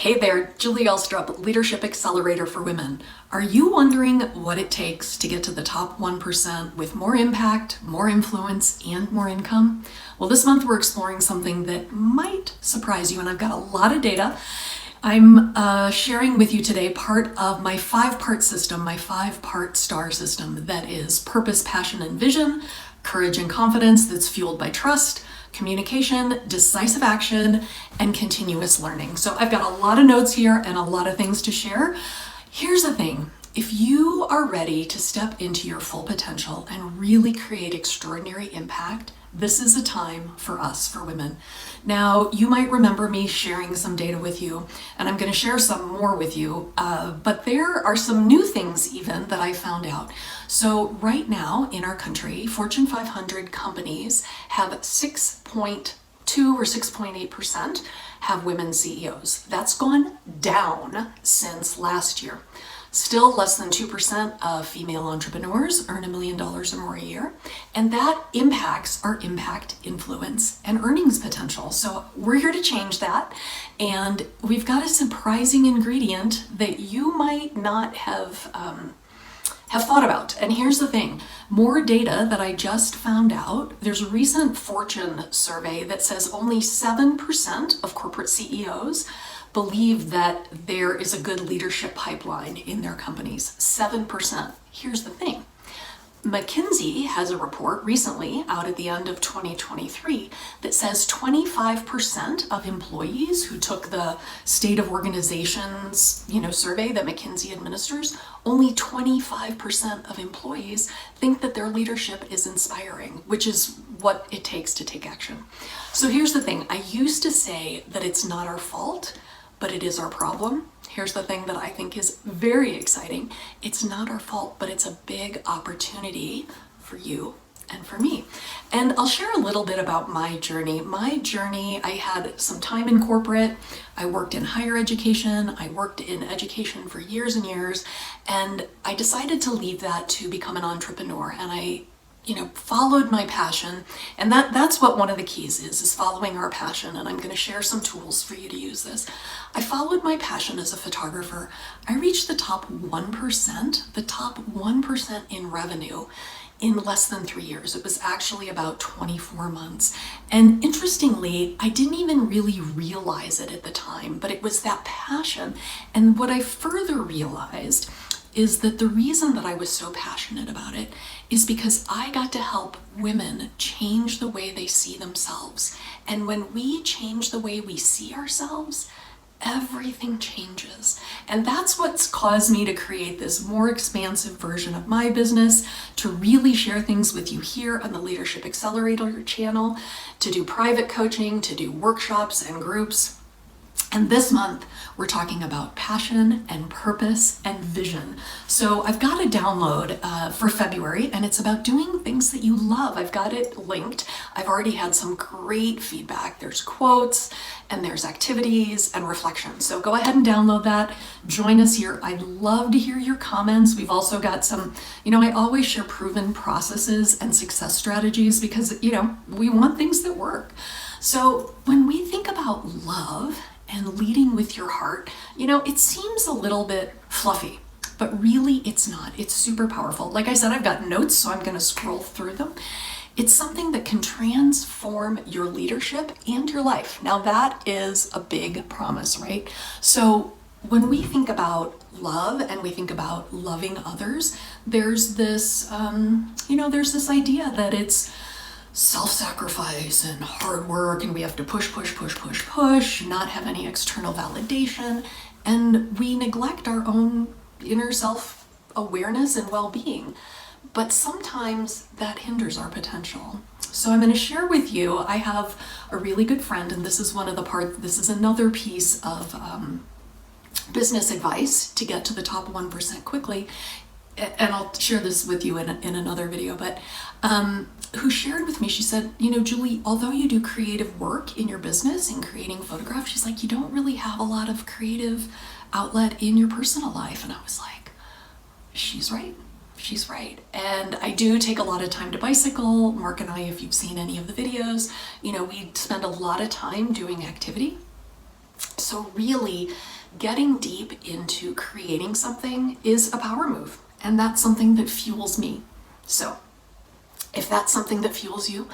Hey there, Julie Elstrup, Leadership Accelerator for Women. Are you wondering what it takes to get to the top 1% with more impact, more influence, and more income? Well, this month we're exploring something that might surprise you, and I've got a lot of data. I'm sharing with you today part of my 5-part system, my 5-part STAR system that is purpose, passion, and vision, courage and confidence that's fueled by trust, communication, decisive action, and continuous learning. So I've got a lot of notes here and a lot of things to share. Here's the thing. If you are ready to step into your full potential and really create extraordinary impact, this is a time for us, for women. Now, you might remember me sharing some data with you, and I'm going to share some more with you, but there are some new things even that I found out. So right now in our country, Fortune 500 companies have 6.2 or 6.8% have women CEOs. That's gone down since last year. Still less than 2% of female entrepreneurs earn $1 million or more a year. And that impacts our impact, influence, and earnings potential. So we're here to change that. And we've got a surprising ingredient that you might not have thought about. And here's the thing, more data that I just found out. There's a recent Fortune survey that says only 7% of corporate CEOs believe that there is a good leadership pipeline in their companies. 7%. Here's the thing. McKinsey has a report recently out at the end of 2023 that says 25% of employees who took the state of organizations, survey that McKinsey administers, only 25% of employees think that their leadership is inspiring, which is what it takes to take action. So here's the thing. I used to say that it's not our fault, but it is our problem. Here's the thing that I think is very exciting. It's not our fault, but it's a big opportunity for you and for me. And I'll share a little bit about my journey. I had some time in corporate. I worked in higher education. I worked in education for years and years. And I decided to leave that to become an entrepreneur. And I followed my passion, and that's what one of the keys is following our passion, and I'm going to share some tools for you to use this. I followed my passion as a photographer. I reached the top 1% in revenue in less than 3 years. It was actually about 24 months. And interestingly, I didn't even really realize it at the time, but it was that passion. And what I further realized is that the reason that I was so passionate about it is because I got to help women change the way they see themselves. And when we change the way we see ourselves, everything changes. And that's what's caused me to create this more expansive version of my business, to really share things with you here on the Leadership Accelerator channel, to do private coaching, to do workshops and groups. And this month, we're talking about passion and purpose and vision. So I've got a download for February, and it's about doing things that you love. I've got it linked. I've already had some great feedback. There's quotes, and there's activities and reflections. So go ahead and download that. Join us here. I'd love to hear your comments. We've also got some, I always share proven processes and success strategies because, we want things that work. So when we think about love and leading with your heart, it seems a little bit fluffy, but really it's not. It's super powerful. Like I said, I've got notes, so I'm going to scroll through them. It's something that can transform your leadership and your life. Now that is a big promise, right? So when we think about love and we think about loving others, there's this, there's this idea that it's self-sacrifice and hard work, and we have to push, not have any external validation, and we neglect our own inner self-awareness and well-being. But sometimes that hinders our potential. So I'm going to share with you, I have a really good friend, and this is another piece of business advice to get to the top 1% quickly. And I'll share this with you in another video, but who shared with me, she said, Julie, although you do creative work in your business in creating photographs, she's like, you don't really have a lot of creative outlet in your personal life. And I was like, she's right. And I do take a lot of time to bicycle. Mark and I, if you've seen any of the videos, we spend a lot of time doing activity. So really, getting deep into creating something is a power move, and that's something that fuels me. So if that's something that fuels you,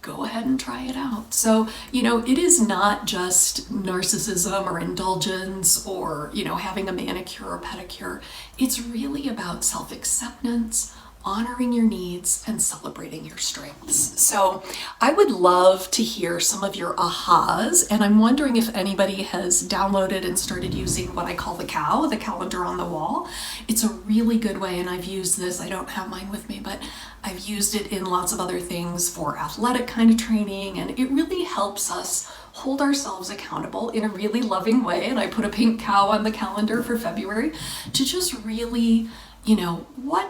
go ahead and try it out. So, it is not just narcissism or indulgence or, having a manicure or pedicure. It's really about self-acceptance, honoring your needs, and celebrating your strengths. So I would love to hear some of your ahas, and I'm wondering if anybody has downloaded and started using what I call the calendar on the wall. It's a really good way, and I've used this. I don't have mine with me, but I've used it in lots of other things for athletic kind of training, and it really helps us hold ourselves accountable in a really loving way. And I put a pink cow on the calendar for February to just really,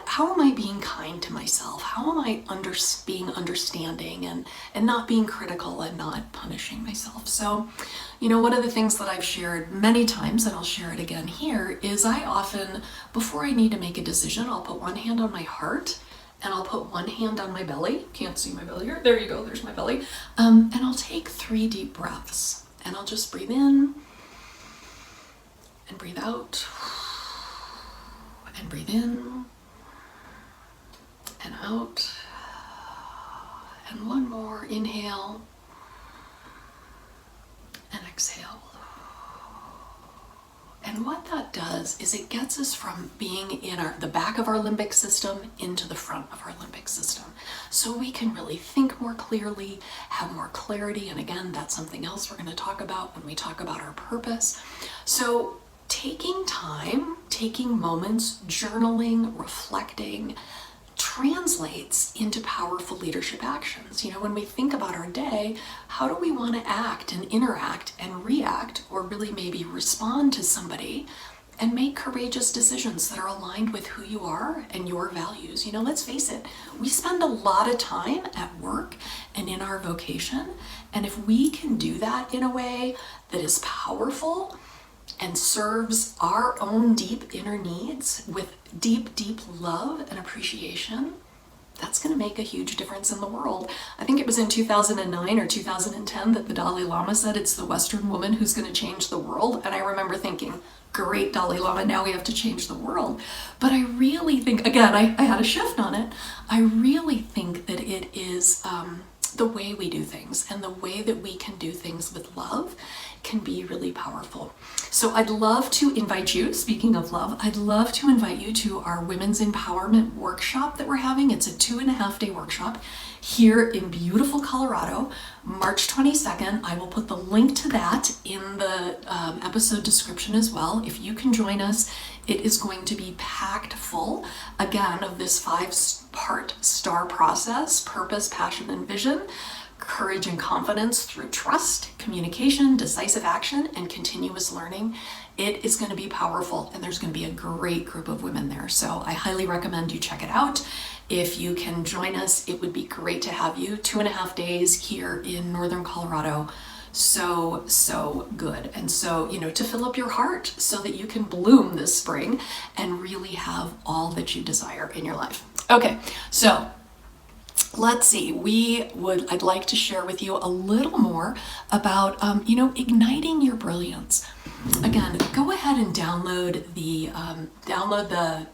how am I being kind to myself? How am I being understanding and not being critical and not punishing myself? So, one of the things that I've shared many times, and I'll share it again here, is I often, before I need to make a decision, I'll put one hand on my heart and I'll put one hand on my belly. Can't see my belly here. There you go. There's my belly. And I'll take 3 deep breaths, and I'll just breathe in and breathe out. And breathe in and out, and one more, inhale and exhale. And what that does is it gets us from being in the back of our limbic system into the front of our limbic system, so we can really think more clearly, have more clarity. And again, that's something else we're going to talk about when we talk about our purpose. So taking time, taking moments, journaling, reflecting, translates into powerful leadership actions. When we think about our day, how do we want to act and interact and react, or really maybe respond to somebody and make courageous decisions that are aligned with who you are and your values? Let's face it, we spend a lot of time at work and in our vocation, and if we can do that in a way that is powerful and serves our own deep inner needs with deep, deep love and appreciation, that's going to make a huge difference in the world. I think it was in 2009 or 2010 that the Dalai Lama said it's the Western woman who's going to change the world. And I remember thinking, great, Dalai Lama, now we have to change the world. But I really think, again, I had a shift on it. I really think that it is the way we do things, and the way that we can do things with love can be really powerful. So I'd love to invite you, speaking of love, I'd love to invite you to our Women's Empowerment Workshop that we're having. It's a 2.5-day workshop here in beautiful Colorado, March 22nd. I will put the link to that in the episode description as well. If you can join us, it is going to be packed full, again, of this 5-part STAR process: purpose, passion, and vision, courage and confidence through trust, communication, decisive action, and continuous learning. It is going to be powerful, and there's going to be a great group of women there. So I highly recommend you check it out. If you can join us, it would be great to have you. 2.5 days here in Northern Colorado. So good. And so, to fill up your heart so that you can bloom this spring and really have all that you desire in your life. Okay, so let's see, I'd like to share with you a little more about, igniting your brilliance. Again, go ahead and download the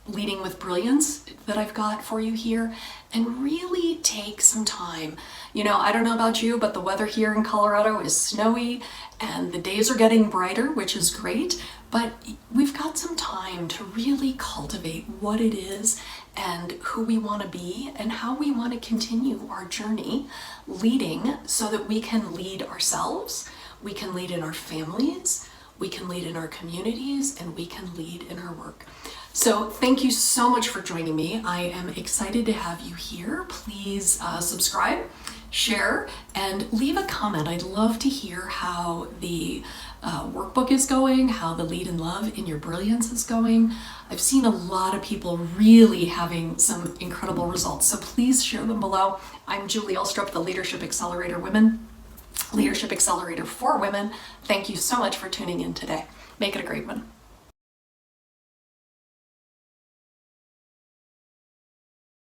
Leading with Brilliance that I've got for you here, and really take some time. I don't know about you, but the weather here in Colorado is snowy and the days are getting brighter, which is great, but we've got some time to really cultivate what it is and who we want to be and how we want to continue our journey leading, so that we can lead ourselves, we can lead in our families, we can lead in our communities, and we can lead in our work. So thank you so much for joining me. I am excited to have you here. Please subscribe, share, and leave a comment. I'd love to hear how the workbook is going, how the Lead in Love in Your Brilliance is going. I've seen a lot of people really having some incredible results, so please share them below. I'm Julie Elstrup, the Leadership Accelerator for Women. Thank you so much for tuning in today. Make it a great one.